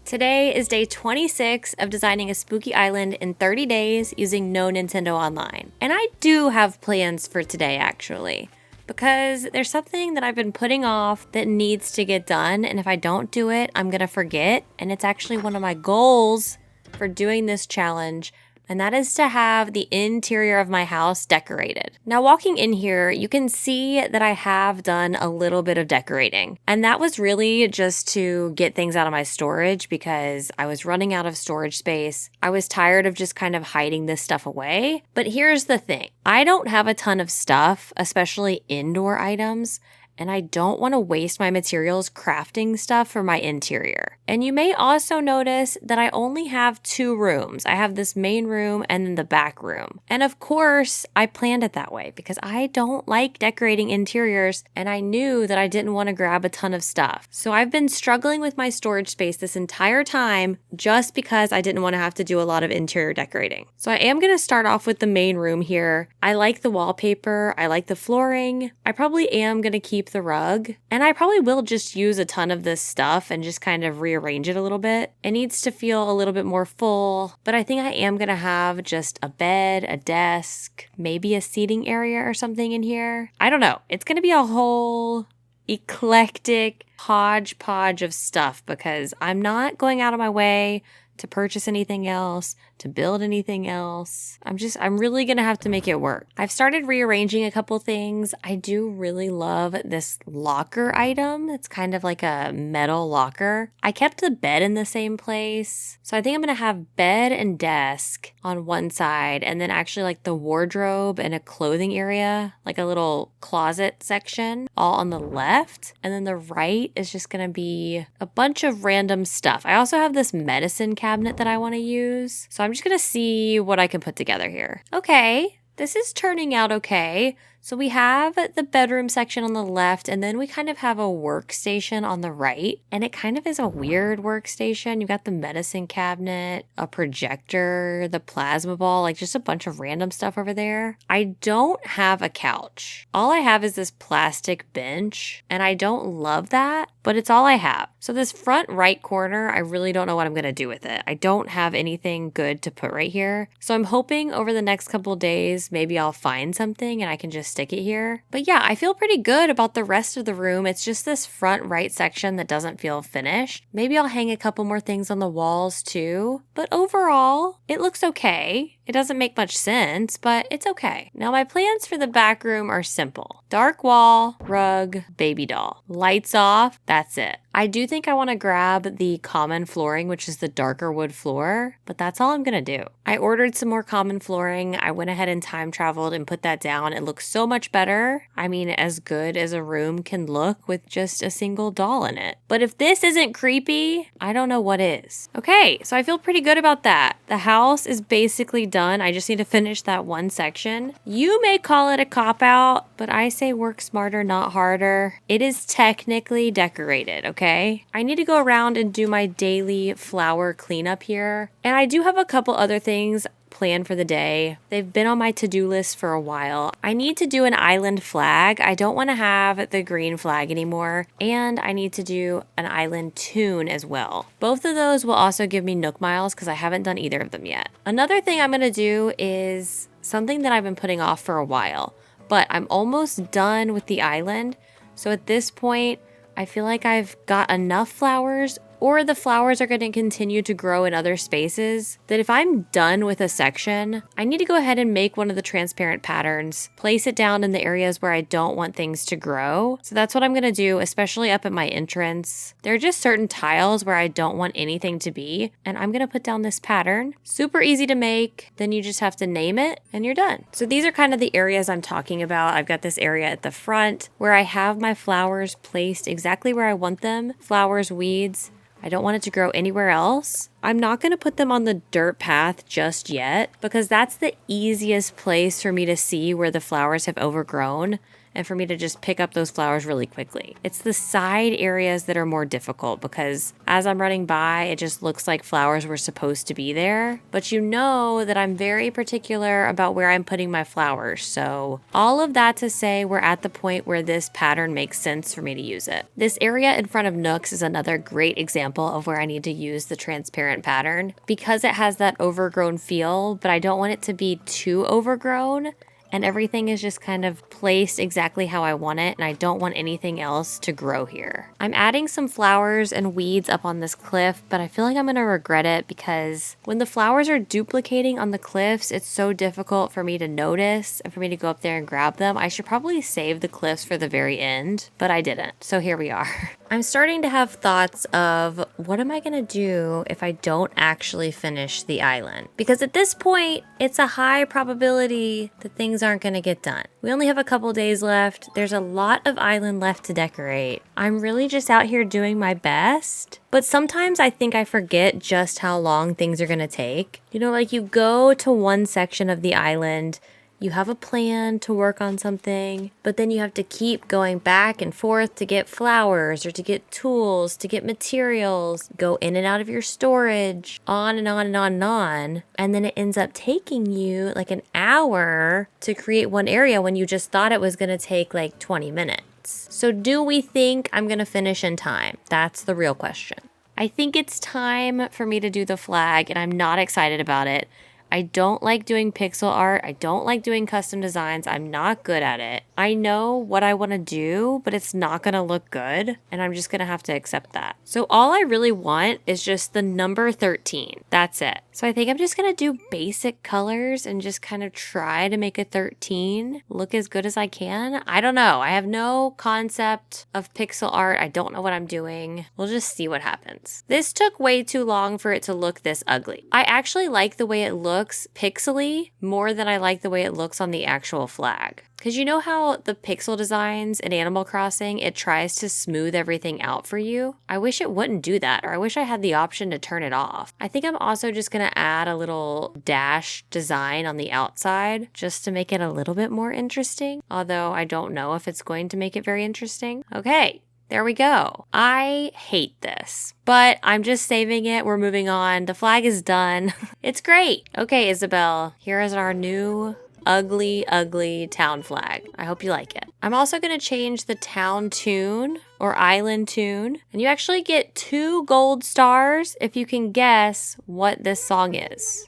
Today is day 26 of designing a spooky island in 30 days using no Nintendo Online. And I do have plans for today actually, because there's something that I've been putting off that needs to get done, and if I don't do it, I'm gonna forget, and it's actually one of my goals for doing this challenge, and that is to have the interior of my house decorated. Now, walking in here, you can see that I have done a little bit of decorating, and that was really just to get things out of my storage because I was running out of storage space. I was tired of just kind of hiding this stuff away. But here's the thing. I don't have a ton of stuff, especially indoor items, and I don't want to waste my materials crafting stuff for my interior. And you may also notice that I only have 2 rooms. I have this main room and then the back room. And of course, I planned it that way because I don't like decorating interiors, and I knew that I didn't want to grab a ton of stuff. So I've been struggling with my storage space this entire time just because I didn't want to have to do a lot of interior decorating. So I am going to start off with the main room here. I like the wallpaper. I like the flooring. I probably am going to keep the rug, and I probably will just use a ton of this stuff and just kind of rearrange it a little bit. It needs to feel a little bit more full, but I think I am gonna have just a bed, a desk, maybe a seating area or something in here. I don't know. It's gonna be a whole eclectic hodgepodge of stuff because I'm not going out of my way to purchase anything else, to build anything else. I'm really gonna have to make it work. I've started rearranging a couple things. I do really love this locker item. It's kind of like a metal locker. I kept the bed in the same place. So I think I'm gonna have bed and desk on one side, and then actually like the wardrobe and a clothing area, like a little closet section, all on the left. And then the right is just gonna be a bunch of random stuff. I also have this medicine cabinet that I wanna use. So I'm just gonna see what I can put together here. Okay, this is turning out okay. So we have the bedroom section on the left, and then we kind of have a workstation on the right. And it kind of is a weird workstation. You've got the medicine cabinet, a projector, the plasma ball, like just a bunch of random stuff over there. I don't have a couch. All I have is this plastic bench, and I don't love that, but it's all I have. So this front right corner, I really don't know what I'm gonna do with it. I don't have anything good to put right here. So I'm hoping over the next couple of days, maybe I'll find something and I can just stick it here. But yeah, I feel pretty good about the rest of the room. It's just this front right section that doesn't feel finished. Maybe I'll hang a couple more things on the walls too. But overall, it looks okay. It doesn't make much sense, but it's okay. Now my plans for the back room are simple. Dark wall, rug, baby doll. Lights off, that's it. I do think I want to grab the common flooring, which is the darker wood floor, but that's all I'm gonna do. I ordered some more common flooring. I went ahead and time traveled and put that down. It looks so much better. I mean, as good as a room can look with just a single doll in it. But if this isn't creepy, I don't know what is. Okay, so I feel pretty good about that. The house is basically done. I just need to finish that one section. You may call it a cop-out, but I say work smarter, not harder. It is technically decorated, okay? I need to go around and do my daily flower cleanup here. And I do have a couple other things planned for the day. They've been on my to-do list for a while. I need to do an island flag. I don't want to have the green flag anymore. And I need to do an island tune as well. Both of those will also give me Nook Miles because I haven't done either of them yet. Another thing I'm going to do is something that I've been putting off for a while, but I'm almost done with the island. So at this point, I feel like I've got enough flowers, or the flowers are going to continue to grow in other spaces, that if I'm done with a section, I need to go ahead and make one of the transparent patterns, place it down in the areas where I don't want things to grow. So that's what I'm going to do, especially up at my entrance. There are just certain tiles where I don't want anything to be, and I'm going to put down this pattern. Super easy to make. Then you just have to name it and you're done. So these are kind of the areas I'm talking about. I've got this area at the front where I have my flowers placed exactly where I want them. Flowers, weeds. I don't want it to grow anywhere else. I'm not going to put them on the dirt path just yet because that's the easiest place for me to see where the flowers have overgrown. and for me to just pick up those flowers really quickly. It's the side areas that are more difficult because as I'm running by, it just looks like flowers were supposed to be there. But you know that I'm very particular about where I'm putting my flowers. So all of that to say, we're at the point where this pattern makes sense for me to use it. This area in front of nooks is another great example of where I need to use the transparent pattern because it has that overgrown feel, but I don't want it to be too overgrown. And everything is just kind of placed exactly how I want it, and I don't want anything else to grow here. I'm adding some flowers and weeds up on this cliff, but I feel like I'm gonna regret it because when the flowers are duplicating on the cliffs, it's so difficult for me to notice and for me to go up there and grab them. I should probably save the cliffs for the very end, but I didn't, so here we are. I'm starting to have thoughts of what am I gonna do if I don't actually finish the island? Because at this point, it's a high probability that things aren't gonna get done. We only have a couple days left. There's a lot of island left to decorate. I'm really just out here doing my best. But sometimes I think I forget just how long things are gonna take. You know, like you go to one section of the island, you have a plan to work on something, but then you have to keep going back and forth to get flowers or to get tools, to get materials, go in and out of your storage, on and on and on and on. And then it ends up taking you like an hour to create one area when you just thought it was going to take like 20 minutes. So do we think I'm going to finish in time? That's the real question. I think it's time for me to do the flag, and I'm not excited about it. I don't like doing pixel art. I don't like doing custom designs. I'm not good at it. I know what I want to do, but it's not going to look good, and I'm just going to have to accept that. So all I really want is just the number 13. That's it. So I think I'm just going to do basic colors and just kind of try to make a 13 look as good as I can. I don't know. I have no concept of pixel art. I don't know what I'm doing. We'll just see what happens. This took way too long for it to look this ugly. I actually like the way it looks pixely more than I like the way it looks on the actual flag. Because you know how the pixel designs in Animal Crossing, it tries to smooth everything out for you? I wish it wouldn't do that, or I wish I had the option to turn it off. I think I'm also just going to add a little dash design on the outside just to make it a little bit more interesting, although I don't know if it's going to make it very interesting. Okay. There we go. I hate this, but I'm just saving it. We're moving on. The flag is done. It's great. Okay, Isabel, here is our new ugly, ugly town flag. I hope you like it. I'm also going to change the town tune or island tune, and you actually get 2 gold stars if you can guess what this song is.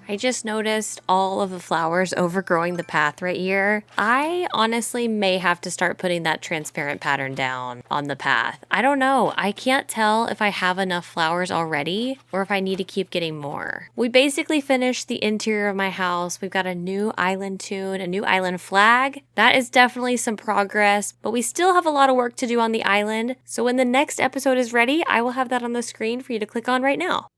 I just noticed all of the flowers overgrowing the path right here. I honestly may have to start putting that transparent pattern down on the path. I don't know. I can't tell if I have enough flowers already or if I need to keep getting more. We basically finished the interior of my house. We've got a new island tune, a new island flag. That is definitely some progress, but we still have a lot of work to do on the island. So when the next episode is ready, I will have that on the screen for you to click on right now.